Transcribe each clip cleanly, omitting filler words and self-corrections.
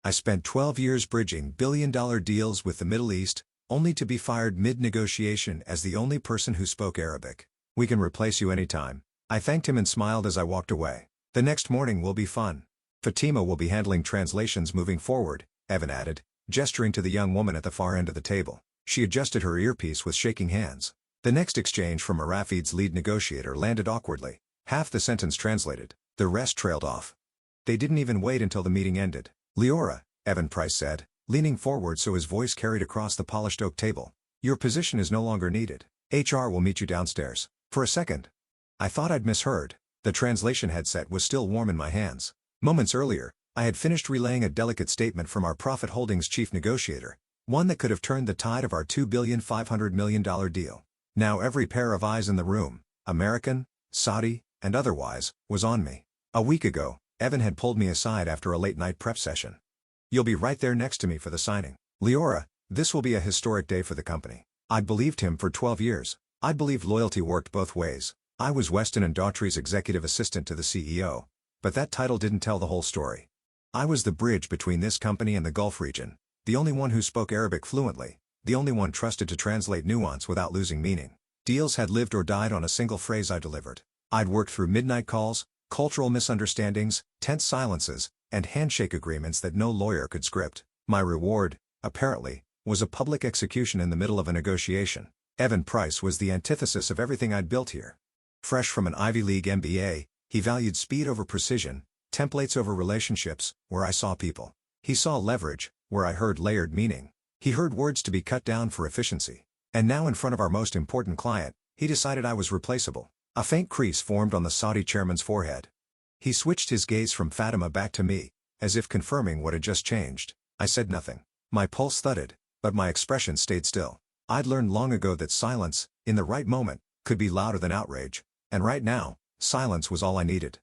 I spent 12 years bridging billion-dollar deals with the Middle East, only to be fired mid-negotiation as the only person who spoke Arabic. "We can replace you anytime." I thanked him and smiled as I walked away. "The next morning will be fun. Fatima will be handling translations moving forward," Evan added, gesturing to the young woman at the far end of the table. She adjusted her earpiece with shaking hands. The next exchange from Arafid's lead negotiator landed awkwardly. Half the sentence translated, the rest trailed off. They didn't even wait until the meeting ended. "Leora," Evan Price said, leaning forward so his voice carried across the polished oak table. "Your position is no longer needed. HR will meet you downstairs." For a second, I thought I'd misheard. The translation headset was still warm in my hands. Moments earlier, I had finished relaying a delicate statement from our Profit Holdings chief negotiator, one that could have turned the tide of our $2,500,000,000 deal. Now every pair of eyes in the room, American, Saudi, and otherwise, was on me. A week ago, Evan had pulled me aside after a late-night prep session. "You'll be right there next to me for the signing. Leora, this will be a historic day for the company." I'd believed him for 12 years. I'd believed loyalty worked both ways. I was Weston & Daughtry's executive assistant to the CEO. But that title didn't tell the whole story. I was the bridge between this company and the Gulf region, the only one who spoke Arabic fluently, the only one trusted to translate nuance without losing meaning. Deals had lived or died on a single phrase I delivered. I'd worked through midnight calls, cultural misunderstandings, tense silences, and handshake agreements that no lawyer could script. My reward, apparently, was a public execution in the middle of a negotiation. Evan Price was the antithesis of everything I'd built here. Fresh from an Ivy League MBA, he valued speed over precision, templates over relationships, where I saw people. He saw leverage, where I heard layered meaning. He heard words to be cut down for efficiency. And now in front of our most important client, he decided I was replaceable. A faint crease formed on the Saudi chairman's forehead. He switched his gaze from Fatima back to me, as if confirming what had just changed. I said nothing. My pulse thudded, but my expression stayed still. I'd learned long ago that silence, in the right moment, could be louder than outrage. And right now, silence was all I needed.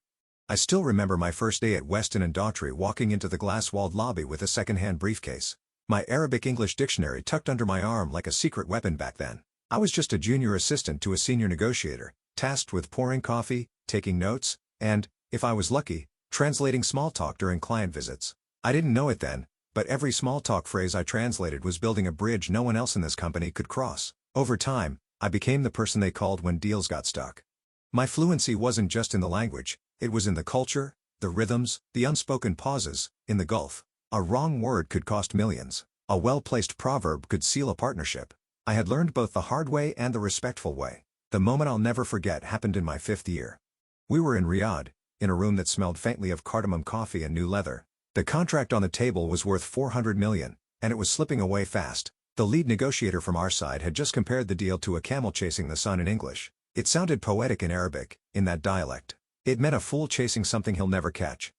I still remember my first day at Weston & Daughtry walking into the glass-walled lobby with a second-hand briefcase. My Arabic-English dictionary tucked under my arm like a secret weapon back then. I was just a junior assistant to a senior negotiator, tasked with pouring coffee, taking notes, and, if I was lucky, translating small talk during client visits. I didn't know it then, but every small talk phrase I translated was building a bridge no one else in this company could cross. Over time, I became the person they called when deals got stuck. My fluency wasn't just in the language, it was in the culture, the rhythms, the unspoken pauses. In the Gulf, a wrong word could cost millions. A well-placed proverb could seal a partnership. I had learned both the hard way and the respectful way. The moment I'll never forget happened in my 5th year. We were in Riyadh, in a room that smelled faintly of cardamom coffee and new leather. The contract on the table was worth $400 million, and it was slipping away fast. The lead negotiator from our side had just compared the deal to a camel chasing the sun in English. It sounded poetic in Arabic, in that dialect. It meant a fool chasing something he'll never catch.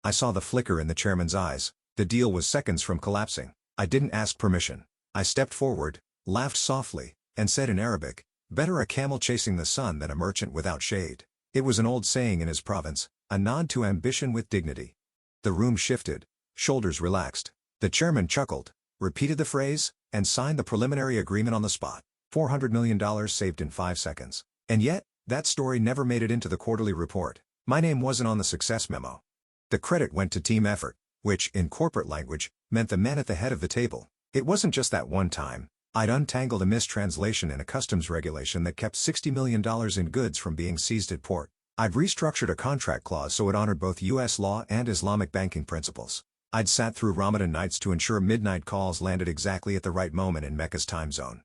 I saw the flicker in the chairman's eyes. The deal was seconds from collapsing. I didn't ask permission. I stepped forward, laughed softly, and said in Arabic, "Better a camel chasing the sun than a merchant without shade." It was an old saying in his province, a nod to ambition with dignity. The room shifted, shoulders relaxed. The chairman chuckled, repeated the phrase, and signed the preliminary agreement on the spot. $400 million saved in 5 seconds. And yet, that story never made it into the quarterly report. My name wasn't on the success memo. The credit went to team effort, which, in corporate language, meant the men at the head of the table. It wasn't just that one time. I'd untangled a mistranslation in a customs regulation that kept $60 million in goods from being seized at port. I'd restructured a contract clause so it honored both U.S. law and Islamic banking principles. I'd sat through Ramadan nights to ensure midnight calls landed exactly at the right moment in Mecca's time zone.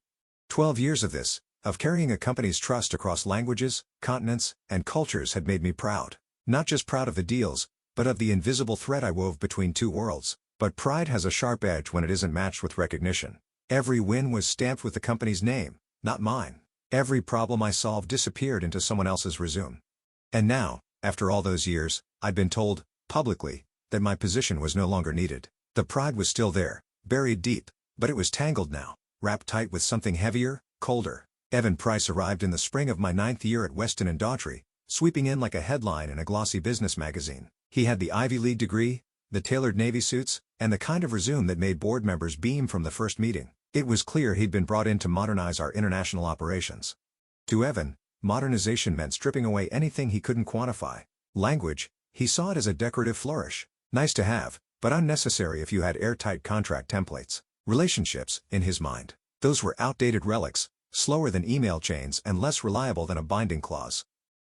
12 years of this, of carrying a company's trust across languages, continents, and cultures had made me proud. Not just proud of the deals, but of the invisible thread I wove between two worlds. But pride has a sharp edge when it isn't matched with recognition. Every win was stamped with the company's name, not mine. Every problem I solved disappeared into someone else's resume. And now, after all those years, I'd been told, publicly, that my position was no longer needed. The pride was still there, buried deep, but it was tangled now, wrapped tight with something heavier, colder. Evan Price arrived in the spring of my 9th year at Weston & Daughtry, sweeping in like a headline in a glossy business magazine. He had the Ivy League degree, the tailored navy suits, and the kind of resume that made board members beam from the first meeting. It was clear he'd been brought in to modernize our international operations. To Evan, modernization meant stripping away anything he couldn't quantify. Language, he saw it as a decorative flourish. Nice to have, but unnecessary if you had airtight contract templates. Relationships, in his mind. Those were outdated relics, slower than email chains and less reliable than a binding clause.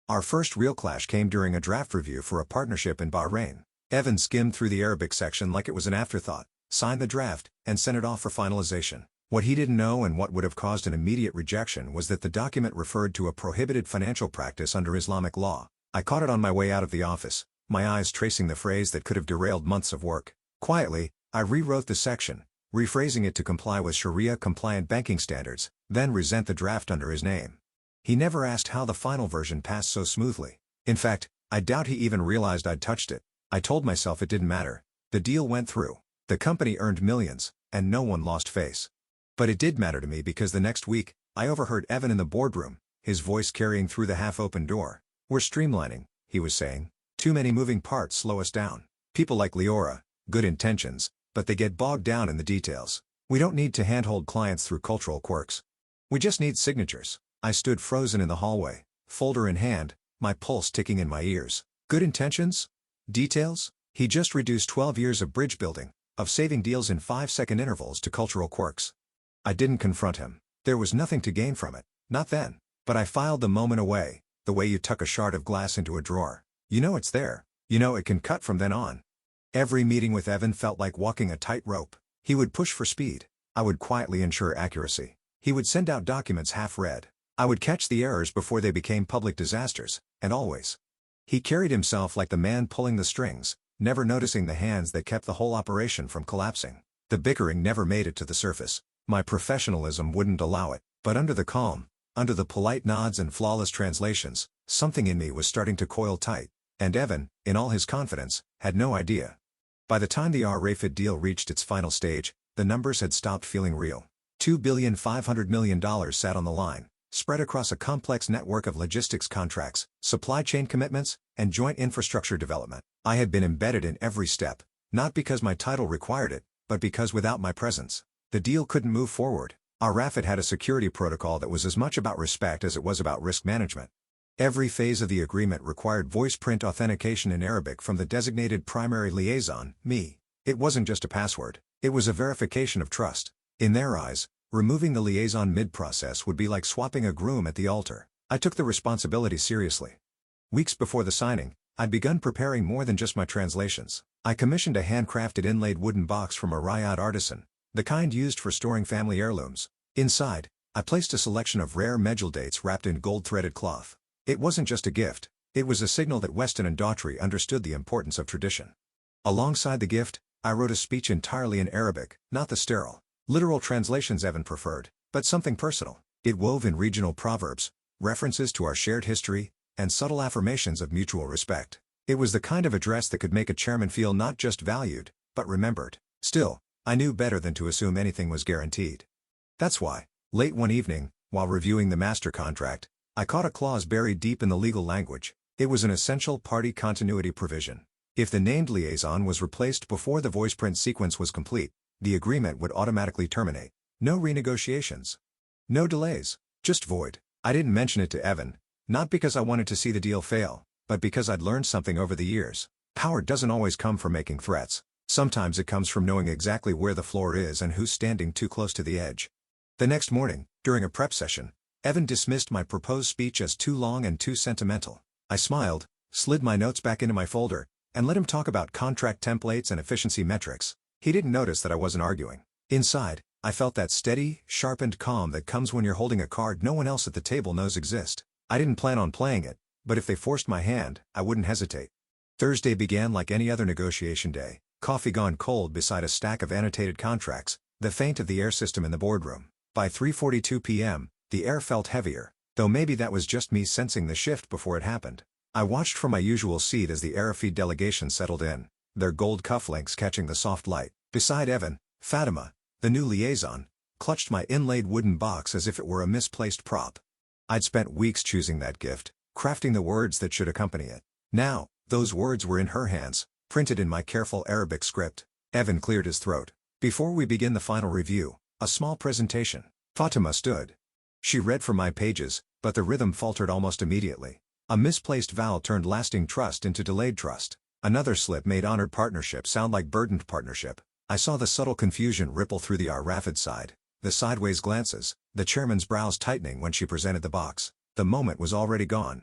Our first real clash came during a draft review for a partnership in Bahrain. Evan skimmed through the Arabic section like it was an afterthought, signed the draft, and sent it off for finalization. What he didn't know and what would have caused an immediate rejection was that the document referred to a prohibited financial practice under Islamic law. I caught it on my way out of the office, my eyes tracing the phrase that could have derailed months of work. Quietly, I rewrote the section, rephrasing it to comply with Sharia-compliant banking standards, then resent the draft under his name. He never asked how the final version passed so smoothly. In fact, I doubt he even realized I'd touched it. I told myself it didn't matter. The deal went through. The company earned millions, and no one lost face. But it did matter to me because the next week, I overheard Evan in the boardroom, his voice carrying through the half-open door. "We're streamlining," he was saying. "Too many moving parts slow us down. People like Leora, good intentions, but they get bogged down in the details. We don't need to handhold clients through cultural quirks. We just need signatures." I stood frozen in the hallway, folder in hand, my pulse ticking in my ears. Good intentions? Details? He just reduced 12 years of bridge building, of saving deals in 5-second intervals to cultural quirks. I didn't confront him. There was nothing to gain from it, not then. But I filed the moment away, the way you tuck a shard of glass into a drawer. You know it's there. You know it can cut from then on. Every meeting with Evan felt like walking a tightrope. He would push for speed. I would quietly ensure accuracy. He would send out documents half-read. I would catch the errors before they became public disasters, and always. He carried himself like the man pulling the strings, never noticing the hands that kept the whole operation from collapsing. The bickering never made it to the surface. My professionalism wouldn't allow it, but under the calm, under the polite nods and flawless translations, something in me was starting to coil tight, and Evan, in all his confidence, had no idea. By the time the Rafid deal reached its final stage, the numbers had stopped feeling real. $2.5 billion sat on the line, spread across a complex network of logistics contracts, supply chain commitments, and joint infrastructure development. I had been embedded in every step, not because my title required it, but because without my presence, the deal couldn't move forward. Our Rafid had a security protocol that was as much about respect as it was about risk management. Every phase of the agreement required voice print authentication in Arabic from the designated primary liaison, me. It wasn't just a password, it was a verification of trust. In their eyes, removing the liaison mid-process would be like swapping a groom at the altar. I took the responsibility seriously. Weeks before the signing, I'd begun preparing more than just my translations. I commissioned a handcrafted inlaid wooden box from a Riyadh artisan, the kind used for storing family heirlooms. Inside, I placed a selection of rare medjool dates wrapped in gold-threaded cloth. It wasn't just a gift, it was a signal that Weston and Daughtry understood the importance of tradition. Alongside the gift, I wrote a speech entirely in Arabic, not the sterile, literal translations Evan preferred, but something personal. It wove in regional proverbs, references to our shared history, and subtle affirmations of mutual respect. It was the kind of address that could make a chairman feel not just valued, but remembered. Still, I knew better than to assume anything was guaranteed. That's why, late one evening, while reviewing the master contract, I caught a clause buried deep in the legal language. It was an essential party continuity provision. If the named liaison was replaced before the voice print sequence was complete, the agreement would automatically terminate. No renegotiations. No delays. Just void. I didn't mention it to Evan, not because I wanted to see the deal fail, but because I'd learned something over the years. Power doesn't always come from making threats. Sometimes it comes from knowing exactly where the floor is and who's standing too close to the edge. The next morning, during a prep session, Evan dismissed my proposed speech as too long and too sentimental. I smiled, slid my notes back into my folder, and let him talk about contract templates and efficiency metrics. He didn't notice that I wasn't arguing. Inside, I felt that steady, sharpened calm that comes when you're holding a card no one else at the table knows exist. I didn't plan on playing it, but if they forced my hand, I wouldn't hesitate. Thursday began like any other negotiation day, coffee gone cold beside a stack of annotated contracts, the feint of the air system in the boardroom. By 3:42 p.m., the air felt heavier, though maybe that was just me sensing the shift before it happened. I watched from my usual seat as the Arafid delegation settled in, their gold cufflinks catching the soft light. Beside Evan, Fatima, the new liaison, clutched my inlaid wooden box as if it were a misplaced prop. I'd spent weeks choosing that gift, crafting the words that should accompany it. Now, those words were in her hands, printed in my careful Arabic script. Evan cleared his throat. Before we begin the final review, a small presentation. Fatima stood. She read from my pages, but the rhythm faltered almost immediately. A misplaced vowel turned lasting trust into delayed trust. Another slip made honored partnership sound like burdened partnership. I saw the subtle confusion ripple through the Rafid side, the sideways glances, the chairman's brows tightening when she presented the box. The moment was already gone.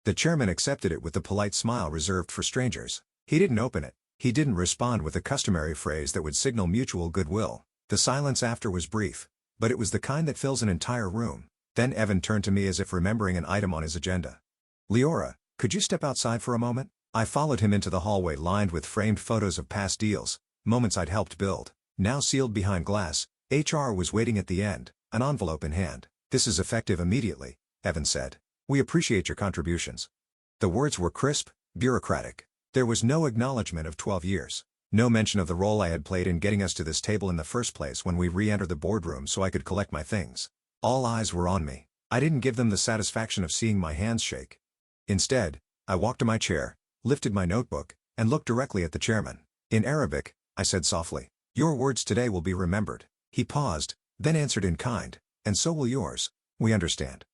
The chairman accepted it with the polite smile reserved for strangers. He didn't open it. He didn't respond with the customary phrase that would signal mutual goodwill. The silence after was brief, but it was the kind that fills an entire room. Then Evan turned to me as if remembering an item on his agenda. "Leora, could you step outside for a moment?" I followed him into the hallway lined with framed photos of past deals, moments I'd helped build. Now sealed behind glass, HR was waiting at the end, an envelope in hand. "This is effective immediately," Evan said. "We appreciate your contributions." The words were crisp, bureaucratic. There was no acknowledgement of 12 years. No mention of the role I had played in getting us to this table in the first place when we re-entered the boardroom so I could collect my things. All eyes were on me. I didn't give them the satisfaction of seeing my hands shake. Instead, I walked to my chair, lifted my notebook, and looked directly at the chairman. In Arabic, I said softly, "Your words today will be remembered." He paused, then answered in kind, "And so will yours. We understand."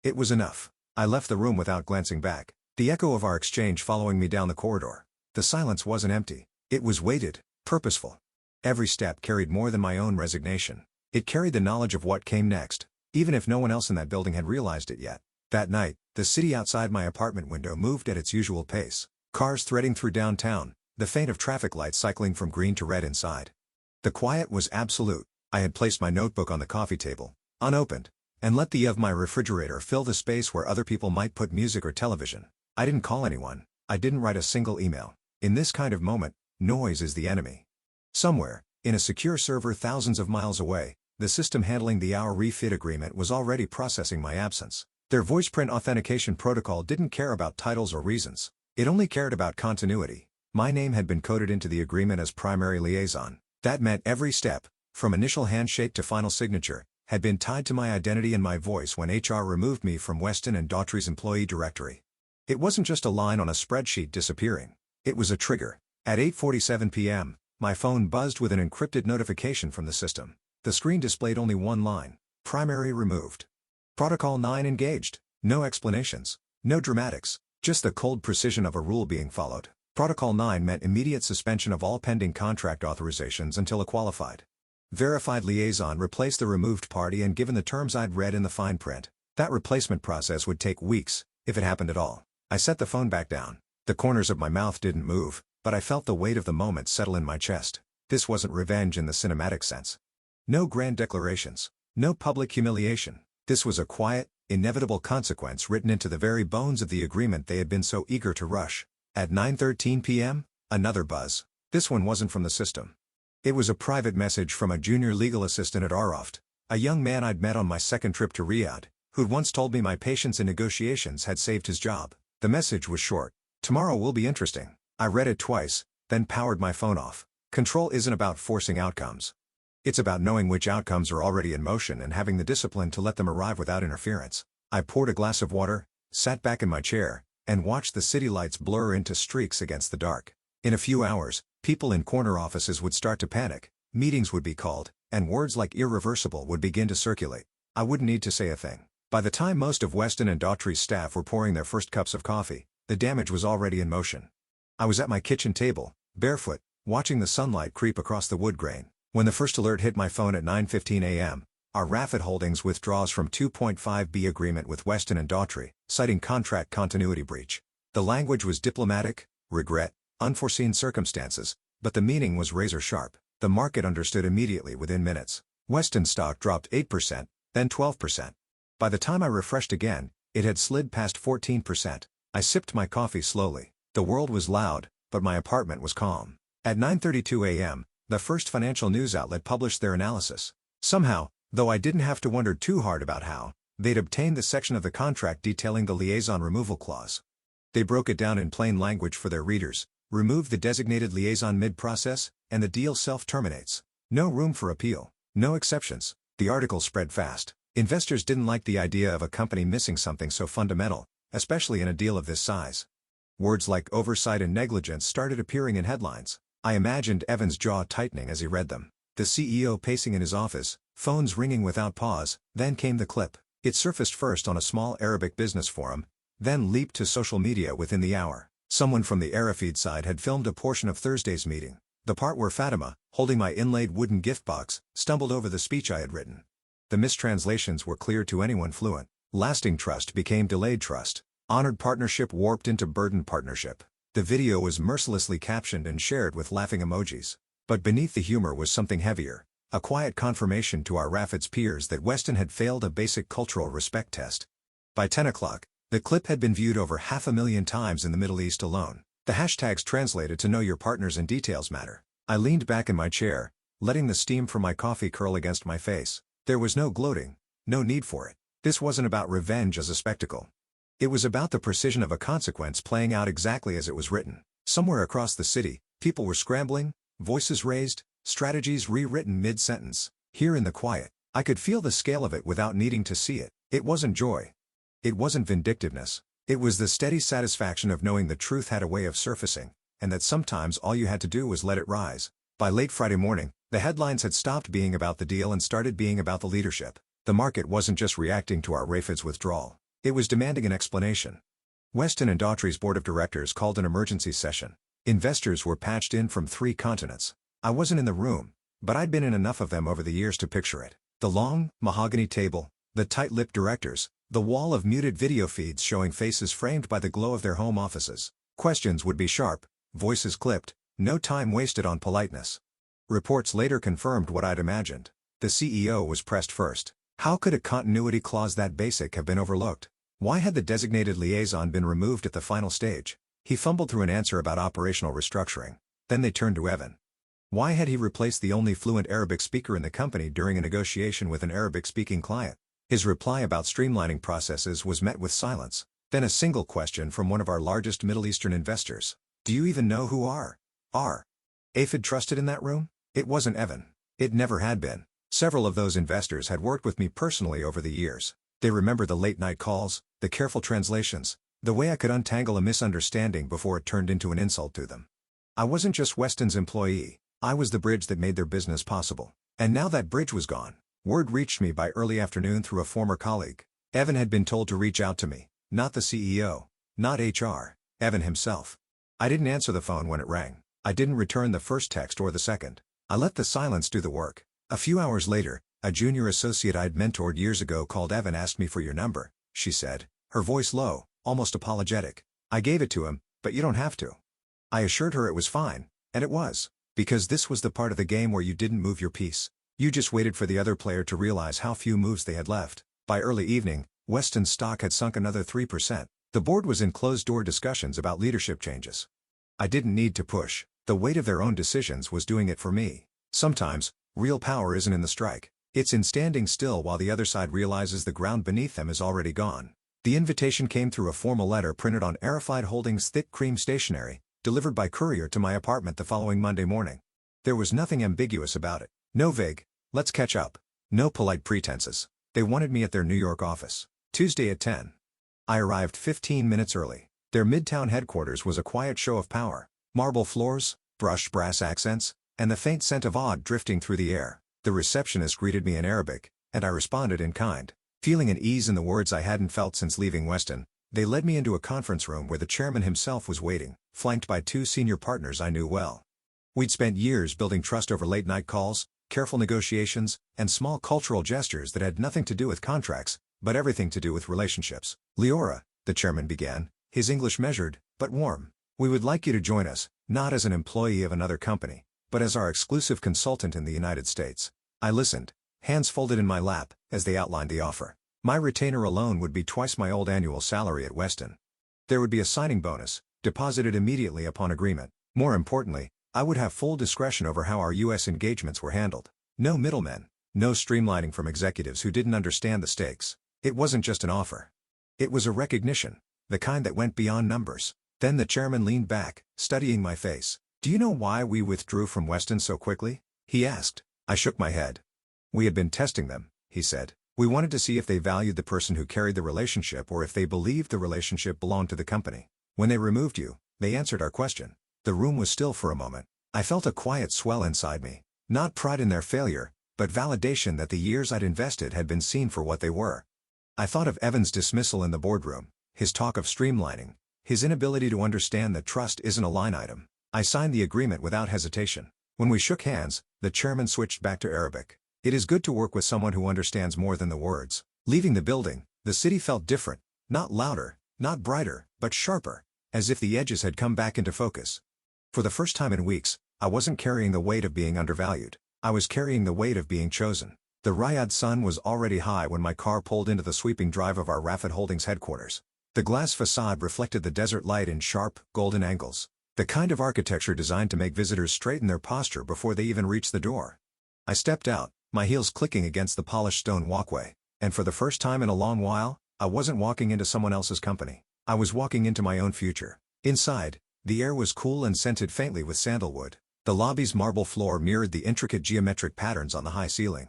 It was enough. I left the room without glancing back, the echo of our exchange following me down the corridor. The silence wasn't empty. It was weighted, purposeful. Every step carried more than my own resignation. It carried the knowledge of what came next, even if no one else in that building had realized it yet. That night, the city outside my apartment window moved at its usual pace. Cars threading through downtown, the feint of traffic lights cycling from green to red inside. The quiet was absolute. I had placed my notebook on the coffee table, unopened, and let the of my refrigerator fill the space where other people might put music or television. I didn't call anyone. I didn't write a single email. In this kind of moment, noise is the enemy. Somewhere, in a secure server thousands of miles away, the system handling the Our refit agreement was already processing my absence. Their voice-print authentication protocol didn't care about titles or reasons. It only cared about continuity. My name had been coded into the agreement as primary liaison. That meant every step, from initial handshake to final signature, had been tied to my identity and my voice when HR removed me from Weston and Daughtry's employee directory. It wasn't just a line on a spreadsheet disappearing. It was a trigger. At 8:47 p.m., my phone buzzed with an encrypted notification from the system. The screen displayed only one line: primary removed. Protocol 9 engaged. No explanations. No dramatics. Just the cold precision of a rule being followed. Protocol 9 meant immediate suspension of all pending contract authorizations until a qualified, verified liaison replaced the removed party, and given the terms I'd read in the fine print, that replacement process would take weeks, if it happened at all. I set the phone back down. The corners of my mouth didn't move, but I felt the weight of the moment settle in my chest. This wasn't revenge in the cinematic sense. No grand declarations. No public humiliation. This was a quiet, inevitable consequence written into the very bones of the agreement they had been so eager to rush. At 9:13 p.m., another buzz. This one wasn't from the system. It was a private message from a junior legal assistant at Aroft, a young man I'd met on my second trip to Riyadh, who'd once told me my patience in negotiations had saved his job. The message was short. "Tomorrow will be interesting." I read it twice, then powered my phone off. Control isn't about forcing outcomes. It's about knowing which outcomes are already in motion and having the discipline to let them arrive without interference. I poured a glass of water, sat back in my chair, and watched the city lights blur into streaks against the dark. In a few hours, people in corner offices would start to panic, meetings would be called, and words like irreversible would begin to circulate. I wouldn't need to say a thing. By the time most of Weston and Daughtry's staff were pouring their first cups of coffee, the damage was already in motion. I was at my kitchen table, barefoot, watching the sunlight creep across the wood grain, when the first alert hit my phone at 9:15 a.m. Our Rafid Holdings withdraws from 2.5B agreement with Weston and Daughtry, citing contract continuity breach. The language was diplomatic, regret, unforeseen circumstances, but the meaning was razor sharp. The market understood immediately within minutes. Weston stock dropped 8%, then 12%. By the time I refreshed again, it had slid past 14%. I sipped my coffee slowly. The world was loud, but my apartment was calm. At 9:32 a.m., the first financial news outlet published their analysis. Somehow, though I didn't have to wonder too hard about how, they'd obtained the section of the contract detailing the liaison removal clause. They broke it down in plain language for their readers: remove the designated liaison mid-process, and the deal self-terminates. No room for appeal. No exceptions. The article spread fast. Investors didn't like the idea of a company missing something so fundamental, especially in a deal of this size. Words like oversight and negligence started appearing in headlines. I imagined Evan's jaw tightening as he read them. The CEO pacing in his office, phones ringing without pause. Then came the clip. It surfaced first on a small Arabic business forum, then leaped to social media within the hour. Someone from the Arafeed side had filmed a portion of Thursday's meeting, the part where Fatima, holding my inlaid wooden gift box, stumbled over the speech I had written. The mistranslations were clear to anyone fluent. Lasting trust became delayed trust. Honored partnership warped into burdened partnership. The video was mercilessly captioned and shared with laughing emojis. But beneath the humor was something heavier. A quiet confirmation to our Rafids peers that Weston had failed a basic cultural respect test. By 10 o'clock, the clip had been viewed over 500,000 times in the Middle East alone. The hashtags translated to know your partners and details matter. I leaned back in my chair, letting the steam from my coffee curl against my face. There was no gloating, no need for it. This wasn't about revenge as a spectacle. It was about the precision of a consequence playing out exactly as it was written. Somewhere across the city, people were scrambling, voices raised, strategies rewritten mid-sentence. Here in the quiet, I could feel the scale of it without needing to see it. It wasn't joy. It wasn't vindictiveness. It was the steady satisfaction of knowing the truth had a way of surfacing, and that sometimes all you had to do was let it rise. By late Friday morning, the headlines had stopped being about the deal and started being about the leadership. The market wasn't just reacting to our Rafids withdrawal. It was demanding an explanation. Weston and Daughtry's board of directors called an emergency session. Investors were patched in from 3 continents. I wasn't in the room, but I'd been in enough of them over the years to picture it. The long, mahogany table, the tight-lipped directors, the wall of muted video feeds showing faces framed by the glow of their home offices. Questions would be sharp, voices clipped, no time wasted on politeness. Reports later confirmed what I'd imagined. The CEO was pressed first. How could a continuity clause that basic have been overlooked? Why had the designated liaison been removed at the final stage? He fumbled through an answer about operational restructuring. Then they turned to Evan. Why had he replaced the only fluent Arabic speaker in the company during a negotiation with an Arabic-speaking client? His reply about streamlining processes was met with silence. Then a single question from one of our largest Middle Eastern investors. Do you even know who R. Afid trusted in that room? It wasn't Evan. It never had been. Several of those investors had worked with me personally over the years. They remember the late-night calls, the careful translations, the way I could untangle a misunderstanding before it turned into an insult to them. I wasn't just Weston's employee. I was the bridge that made their business possible. And now that bridge was gone. Word reached me by early afternoon through a former colleague. Evan had been told to reach out to me, not the CEO, not HR, Evan himself. I didn't answer the phone when it rang. I didn't return the first text or the second. I let the silence do the work. A few hours later, a junior associate I'd mentored years ago called. Evan asked me for your number, she said, her voice low, almost apologetic. I gave it to him, but you don't have to. I assured her it was fine, and it was. Because this was the part of the game where you didn't move your piece. You just waited for the other player to realize how few moves they had left. By early evening, Weston's stock had sunk another 3%. The board was in closed-door discussions about leadership changes. I didn't need to push. The weight of their own decisions was doing it for me. Sometimes, real power isn't in the strike. It's in standing still while the other side realizes the ground beneath them is already gone. The invitation came through a formal letter printed on Arafide Holdings' thick cream stationery, delivered by courier to my apartment the following Monday morning. There was nothing ambiguous about it. No vague, let's catch up. No polite pretenses. They wanted me at their New York office. Tuesday at 10. I arrived 15 minutes early. Their midtown headquarters was a quiet show of power. Marble floors, brushed brass accents, and the faint scent of oud drifting through the air. The receptionist greeted me in Arabic, and I responded in kind. Feeling an ease in the words I hadn't felt since leaving Weston, they led me into a conference room where the chairman himself was waiting, flanked by 2 senior partners I knew well. We'd spent years building trust over late-night calls, careful negotiations, and small cultural gestures that had nothing to do with contracts, but everything to do with relationships. Leora, the chairman began, his English measured, but warm. We would like you to join us, not as an employee of another company, but as our exclusive consultant in the United States. I listened, hands folded in my lap, as they outlined the offer. My retainer alone would be twice my old annual salary at Weston. There would be a signing bonus, deposited immediately upon agreement. More importantly, I would have full discretion over how our U.S. engagements were handled. No middlemen, no streamlining from executives who didn't understand the stakes. It wasn't just an offer. It was a recognition, the kind that went beyond numbers. Then the chairman leaned back, studying my face. Do you know why we withdrew from Weston so quickly? He asked. I shook my head. We had been testing them, he said. We wanted to see if they valued the person who carried the relationship or if they believed the relationship belonged to the company. When they removed you, they answered our question. The room was still for a moment. I felt a quiet swell inside me. Not pride in their failure, but validation that the years I'd invested had been seen for what they were. I thought of Evan's dismissal in the boardroom, his talk of streamlining, His inability to understand that trust isn't a line item. I signed the agreement without hesitation. When we shook hands, the chairman switched back to Arabic. It is good to work with someone who understands more than the words. Leaving the building, the city felt different, not louder, not brighter, but sharper, as if the edges had come back into focus. For the first time in weeks, I wasn't carrying the weight of being undervalued. I was carrying the weight of being chosen. The Riyadh sun was already high when my car pulled into the sweeping drive of our Rafid Holdings headquarters. The glass facade reflected the desert light in sharp, golden angles, the kind of architecture designed to make visitors straighten their posture before they even reach the door. I stepped out, my heels clicking against the polished stone walkway, and for the first time in a long while, I wasn't walking into someone else's company. I was walking into my own future. Inside, the air was cool and scented faintly with sandalwood. The lobby's marble floor mirrored the intricate geometric patterns on the high ceiling.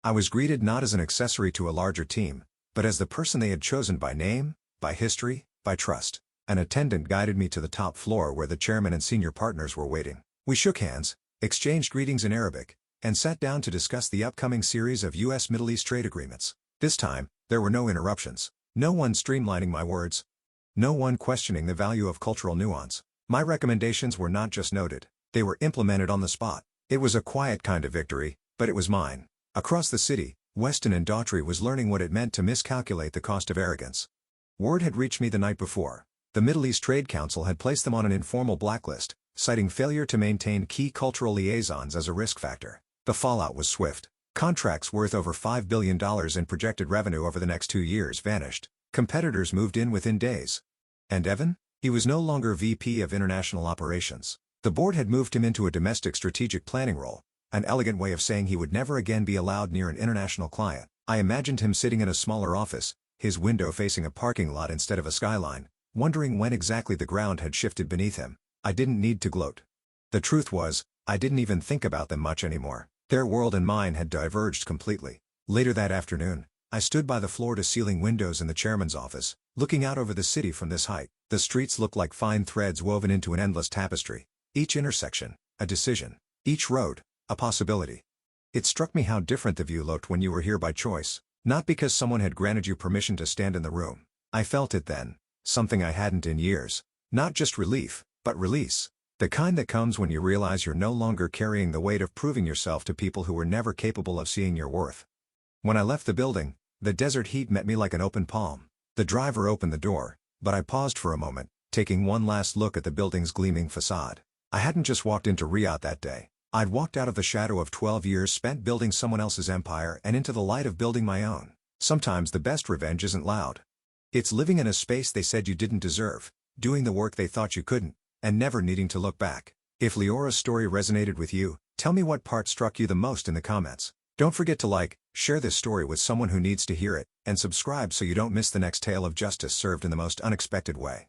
I was greeted not as an accessory to a larger team, but as the person they had chosen by name, by history, by trust. An attendant guided me to the top floor where the chairman and senior partners were waiting. We shook hands, exchanged greetings in Arabic, and sat down to discuss the upcoming series of U.S. Middle East trade agreements. This time, there were no interruptions. No one streamlining my words. No one questioning the value of cultural nuance. My recommendations were not just noted, they were implemented on the spot. It was a quiet kind of victory, but it was mine. Across the city, Weston and Daughtry was learning what it meant to miscalculate the cost of arrogance. Word had reached me the night before. The Middle East Trade Council had placed them on an informal blacklist, citing failure to maintain key cultural liaisons as a risk factor. The fallout was swift. Contracts worth over $5 billion in projected revenue over the next 2 years vanished. Competitors moved in within days. And Evan? He was no longer VP of International Operations. The board had moved him into a domestic strategic planning role, an elegant way of saying he would never again be allowed near an international client. I imagined him sitting in a smaller office, his window facing a parking lot instead of a skyline, wondering when exactly the ground had shifted beneath him. I didn't need to gloat. The truth was, I didn't even think about them much anymore. Their world and mine had diverged completely. Later that afternoon, I stood by the floor-to-ceiling windows in the chairman's office, looking out over the city from this height. The streets looked like fine threads woven into an endless tapestry. Each intersection, a decision. Each road, a possibility. It struck me how different the view looked when you were here by choice, not because someone had granted you permission to stand in the room. I felt it then. Something I hadn't in years. Not just relief, but release. The kind that comes when you realize you're no longer carrying the weight of proving yourself to people who were never capable of seeing your worth. When I left the building, the desert heat met me like an open palm. The driver opened the door, but I paused for a moment, taking one last look at the building's gleaming facade. I hadn't just walked into Riyadh that day. I'd walked out of the shadow of 12 years spent building someone else's empire and into the light of building my own. Sometimes the best revenge isn't loud. It's living in a space they said you didn't deserve, doing the work they thought you couldn't, and never needing to look back. If Leora's story resonated with you, tell me what part struck you the most in the comments. Don't forget to like, share this story with someone who needs to hear it, and subscribe so you don't miss the next tale of justice served in the most unexpected way.